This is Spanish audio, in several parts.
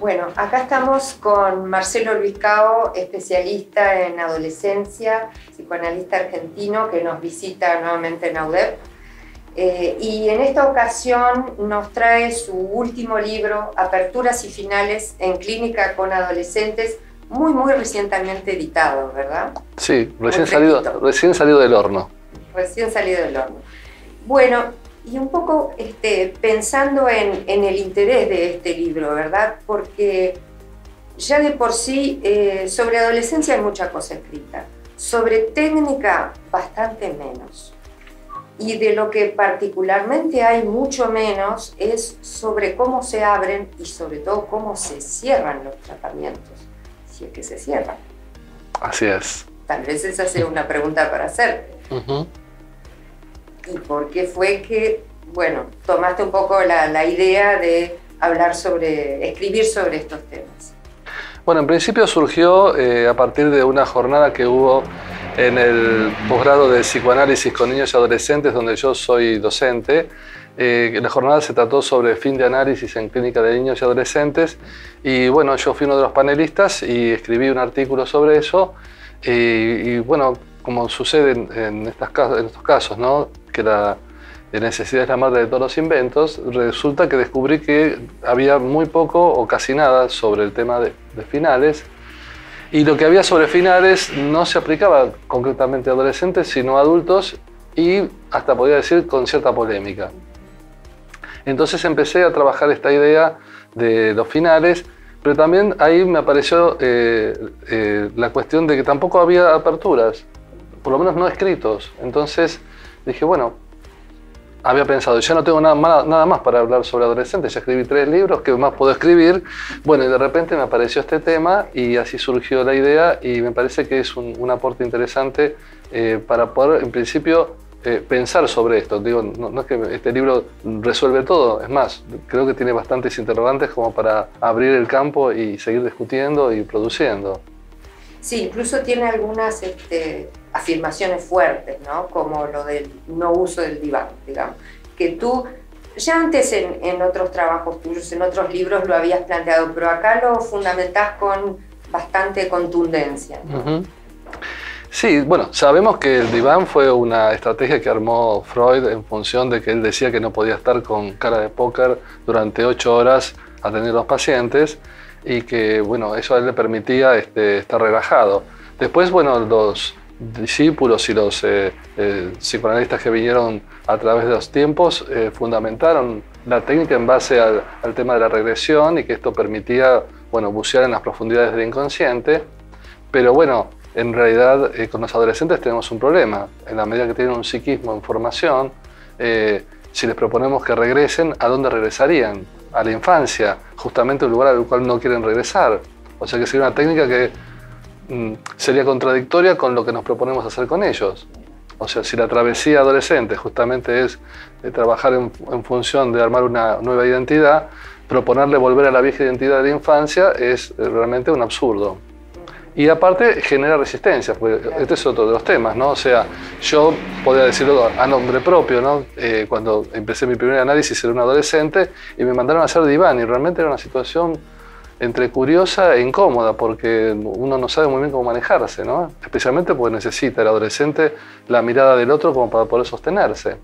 Bueno, acá estamos con Marcelo Luiscao, especialista en adolescencia, psicoanalista argentino que nos visita nuevamente en AUDEP. Y en esta ocasión nos trae su último libro, Aperturas y Finales en Clínica con Adolescentes, muy recientemente editado, ¿verdad? Sí, recién salido del horno. Recién salido del horno. Bueno, y un poco pensando en el interés de este libro, ¿verdad? Porque ya de por sí sobre adolescencia hay mucha cosa escrita, sobre técnica bastante menos. Y de lo que particularmente hay mucho menos es sobre cómo se abren y sobre todo cómo se cierran los tratamientos, si es que se cierran. Así es. Tal vez esa sea una pregunta para hacerte. ¿Y por qué fue que, bueno, tomaste un poco la idea de escribir sobre estos temas? Bueno, en principio surgió a partir de una jornada que hubo en el posgrado de psicoanálisis con niños y adolescentes, donde yo soy docente. La jornada se trató sobre fin de análisis en clínica de niños y adolescentes. Y bueno, yo fui uno de los panelistas y escribí un artículo sobre eso. Y bueno, como sucede en estos casos, ¿no? Que la necesidad es la madre de todos los inventos, resulta que descubrí que había muy poco o casi nada sobre el tema de finales. Y lo que había sobre finales no se aplicaba concretamente a adolescentes, sino a adultos y hasta podría decir con cierta polémica. Entonces empecé a trabajar esta idea de los finales, pero también ahí me apareció la cuestión de que tampoco había aperturas, por lo menos no escritos. Entonces dije, bueno, había pensado, ya no tengo nada más para hablar sobre adolescentes, ya escribí 3 libros, ¿qué más puedo escribir? Bueno, y de repente me apareció este tema y así surgió la idea y me parece que es un aporte interesante para poder, en principio, pensar sobre esto. Digo, no es que este libro resuelve todo, es más, creo que tiene bastantes interrogantes como para abrir el campo y seguir discutiendo y produciendo. Sí, incluso tiene algunas afirmaciones fuertes, ¿no? Como lo del no uso del diván, digamos. Que tú, ya antes en otros trabajos tuyos, en otros libros lo habías planteado, pero acá lo fundamentás con bastante contundencia, ¿no? Sí, bueno, sabemos que el diván fue una estrategia que armó Freud en función de que él decía que no podía estar con cara de póker durante 8 horas atendiendo a los pacientes y que, bueno, eso a él le permitía estar relajado. Después, bueno, los discípulos y los psicoanalistas que vinieron a través de los tiempos fundamentaron la técnica en base al tema de la regresión y que esto permitía, bueno, bucear en las profundidades del inconsciente. Pero bueno, en realidad con los adolescentes tenemos un problema. En la medida que tienen un psiquismo en formación, si les proponemos que regresen, ¿a dónde regresarían? A la infancia, justamente un lugar al cual no quieren regresar. O sea que sería una técnica que sería contradictoria con lo que nos proponemos hacer con ellos. O sea, si la travesía adolescente justamente es trabajar en función de armar una nueva identidad, proponerle volver a la vieja identidad de la infancia es realmente un absurdo. Y aparte genera resistencia, porque este es otro de los temas, ¿no? O sea, yo podría decirlo a nombre propio, ¿no? Cuando empecé mi primer análisis era un adolescente y me mandaron a hacer diván y realmente era una situación entre curiosa e incómoda porque uno no sabe muy bien cómo manejarse, ¿no? Especialmente porque necesita el adolescente la mirada del otro como para poder sostenerse.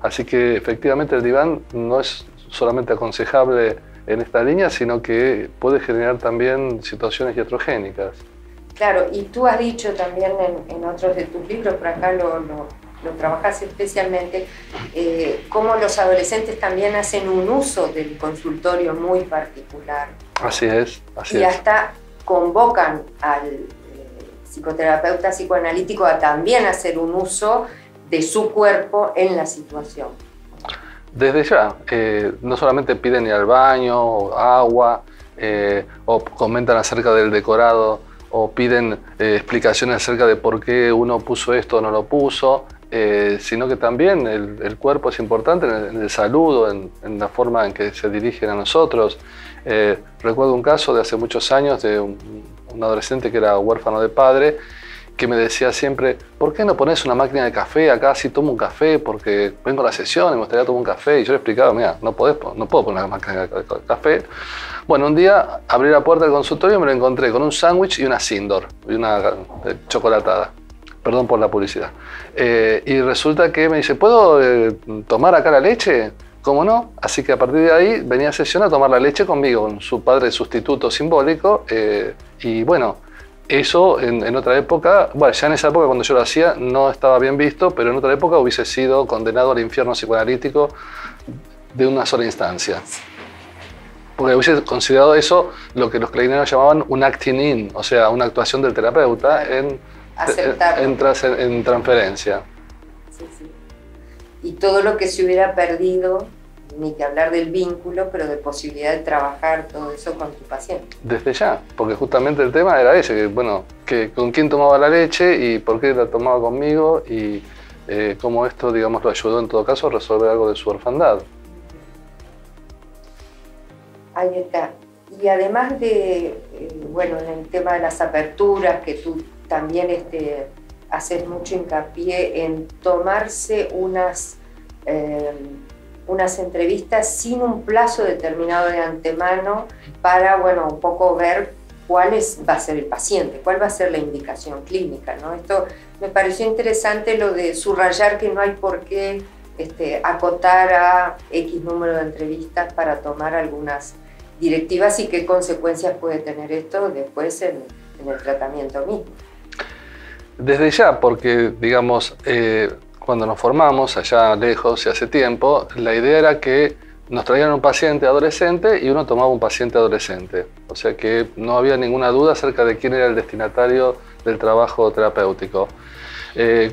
Así que efectivamente el diván no es solamente aconsejable en esta línea, sino que puede generar también situaciones iatrogénicas. Claro, y tú has dicho también en otros de tus libros, por acá lo trabajas especialmente, cómo los adolescentes también hacen un uso del consultorio muy particular. Así es, así es. Y hasta convocan al psicoterapeuta psicoanalítico a también hacer un uso de su cuerpo en la situación. Desde ya, no solamente piden ir al baño, agua, o comentan acerca del decorado, o piden explicaciones acerca de por qué uno puso esto o no lo puso, sino que también el cuerpo es importante en el saludo, en la forma en que se dirigen a nosotros. Recuerdo un caso de hace muchos años de un adolescente que era huérfano de padre, que me decía siempre, ¿por qué no pones una máquina de café acá? Si tomo un café, porque vengo a la sesión y me gustaría tomar un café. Y yo le explicaba, mira, no puedo poner una máquina de café, Bueno, un día abrí la puerta del consultorio y me lo encontré con un sándwich y una Sindor, y una chocolatada. Perdón por la publicidad. Y resulta que me dice, ¿puedo tomar acá la leche? ¿Cómo no? Así que a partir de ahí venía a sesión a tomar la leche conmigo, con su padre sustituto simbólico. Y bueno, eso en otra época, bueno, ya en esa época cuando yo lo hacía no estaba bien visto, pero en otra época hubiese sido condenado al infierno psicoanalítico de una sola instancia. Porque hubiese considerado eso lo que los kleinianos llamaban un acting in, o sea, una actuación del terapeuta en transferencia. Sí, sí. Y todo lo que se hubiera perdido, ni que hablar del vínculo, pero de posibilidad de trabajar todo eso con tu paciente. Desde ya, porque justamente el tema era ese, que bueno, que con quién tomaba la leche y por qué la tomaba conmigo y cómo esto, digamos, lo ayudó en todo caso a resolver algo de su orfandad. Ahí está. Y además de, bueno, en el tema de las aperturas, que tú también haces mucho hincapié en tomarse unas entrevistas sin un plazo determinado de antemano para, bueno, un poco ver cuál va a ser el paciente, cuál va a ser la indicación clínica, ¿no? Esto me pareció interesante, lo de subrayar que no hay por qué acotar a X número de entrevistas para tomar algunas directivas y qué consecuencias puede tener esto después en el tratamiento mismo. Desde ya, porque digamos, cuando nos formamos allá lejos y hace tiempo, la idea era que nos traían un paciente adolescente y uno tomaba un paciente adolescente. O sea que no había ninguna duda acerca de quién era el destinatario del trabajo terapéutico.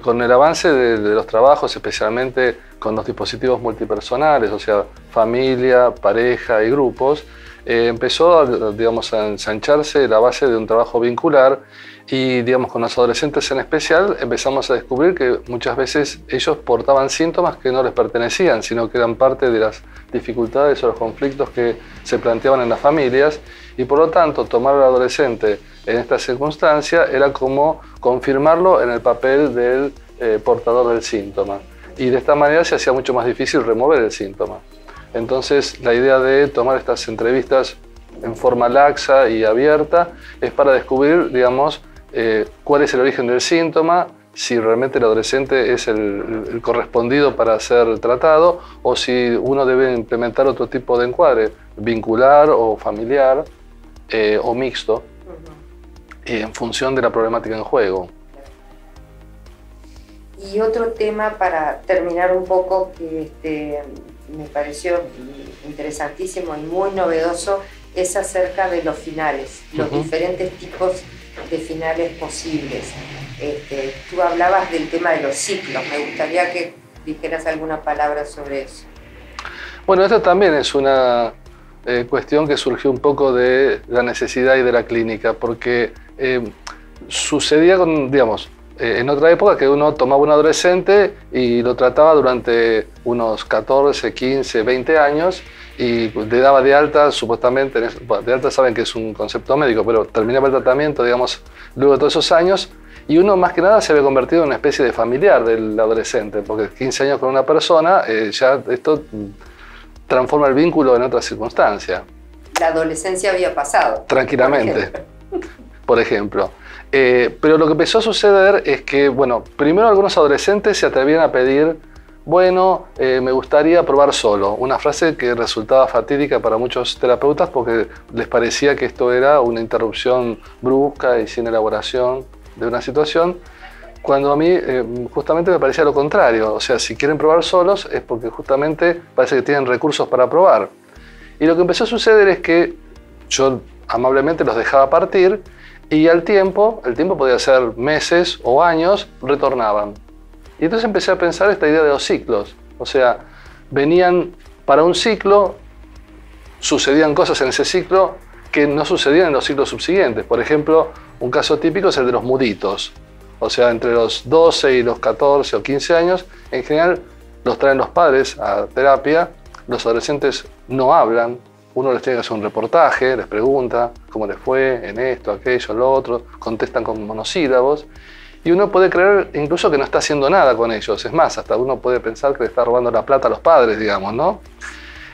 Con el avance de los trabajos, especialmente con los dispositivos multipersonales, o sea, familia, pareja y grupos, empezó, digamos, a ensancharse la base de un trabajo vincular y, digamos, con los adolescentes en especial empezamos a descubrir que muchas veces ellos portaban síntomas que no les pertenecían, sino que eran parte de las dificultades o los conflictos que se planteaban en las familias y, por lo tanto, tomar al adolescente en esta circunstancia era como confirmarlo en el papel del portador del síntoma y de esta manera se hacía mucho más difícil remover el síntoma. Entonces, la idea de tomar estas entrevistas en forma laxa y abierta es para descubrir, digamos, cuál es el origen del síntoma, si realmente el adolescente es el correspondido para ser tratado o si uno debe implementar otro tipo de encuadre, vincular o familiar o mixto, en función de la problemática en juego. Y otro tema para terminar un poco que me pareció interesantísimo y muy novedoso es acerca de los finales, los diferentes tipos de finales posibles. Tú hablabas del tema de los ciclos, me gustaría que dijeras alguna palabra sobre eso. Bueno, esto también es una cuestión que surgió un poco de la necesidad y de la clínica, porque sucedía con, digamos, en otra época que uno tomaba un adolescente y lo trataba durante unos 14, 15, 20 años y le daba de alta, supuestamente, de alta saben que es un concepto médico, pero terminaba el tratamiento, digamos, luego de todos esos años y uno más que nada se había convertido en una especie de familiar del adolescente, porque 15 años con una persona, ya esto transforma el vínculo en otra circunstancia. La adolescencia había pasado. Tranquilamente, por ejemplo. Pero lo que empezó a suceder es que, bueno, primero algunos adolescentes se atrevían a pedir, bueno, me gustaría probar solo. Una frase que resultaba fatídica para muchos terapeutas porque les parecía que esto era una interrupción brusca y sin elaboración de una situación, cuando a mí justamente me parecía lo contrario. O sea, si quieren probar solos es porque justamente parece que tienen recursos para probar. Y lo que empezó a suceder es que yo amablemente los dejaba partir y al tiempo, el tiempo podía ser meses o años, retornaban. Y entonces empecé a pensar esta idea de los ciclos. O sea, venían para un ciclo, sucedían cosas en ese ciclo que no sucedían en los ciclos subsiguientes. Por ejemplo, un caso típico es el de los muditos. O sea, entre los 12 y los 14 o 15 años, en general los traen los padres a terapia, los adolescentes no hablan, uno les tiene que hacer un reportaje, les pregunta cómo les fue en esto, aquello, lo otro, contestan con monosílabos y uno puede creer incluso que no está haciendo nada con ellos. Es más, hasta uno puede pensar que le está robando la plata a los padres, digamos, ¿no?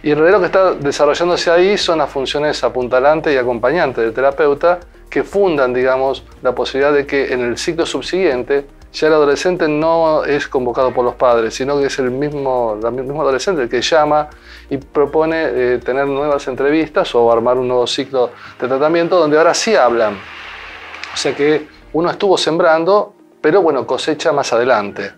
Y en realidad lo que está desarrollándose ahí son las funciones apuntalante y acompañante del terapeuta que fundan, digamos, la posibilidad de que en el ciclo subsiguiente ya el adolescente no es convocado por los padres, sino que es el mismo adolescente el que llama y propone tener nuevas entrevistas o armar un nuevo ciclo de tratamiento donde ahora sí hablan. O sea que uno estuvo sembrando, pero bueno, cosecha más adelante.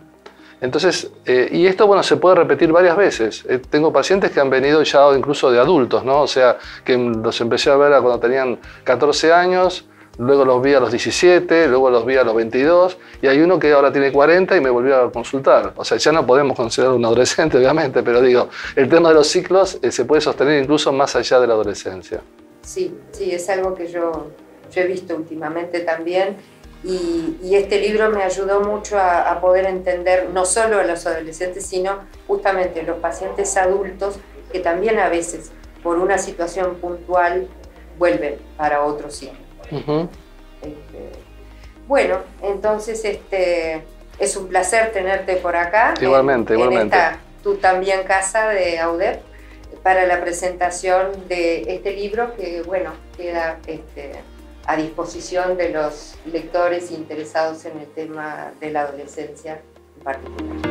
Entonces, y esto, bueno, se puede repetir varias veces. Tengo pacientes que han venido ya incluso de adultos, ¿no? O sea, que los empecé a ver cuando tenían 14 años, luego los vi a los 17, luego los vi a los 22, y hay uno que ahora tiene 40 y me volvió a consultar. O sea, ya no podemos considerar un adolescente, obviamente, pero digo, el tema de los ciclos se puede sostener incluso más allá de la adolescencia. Sí, sí, es algo que yo he visto últimamente también. Y este libro me ayudó mucho a poder entender no solo a los adolescentes, sino justamente los pacientes adultos que también a veces, por una situación puntual, vuelven para otro ciclo. Bueno, entonces es un placer tenerte por acá. Igualmente, igualmente. En esta Tu También Casa de AUDEP para la presentación de este libro que, bueno, queda a disposición de los lectores interesados en el tema de la adolescencia en particular.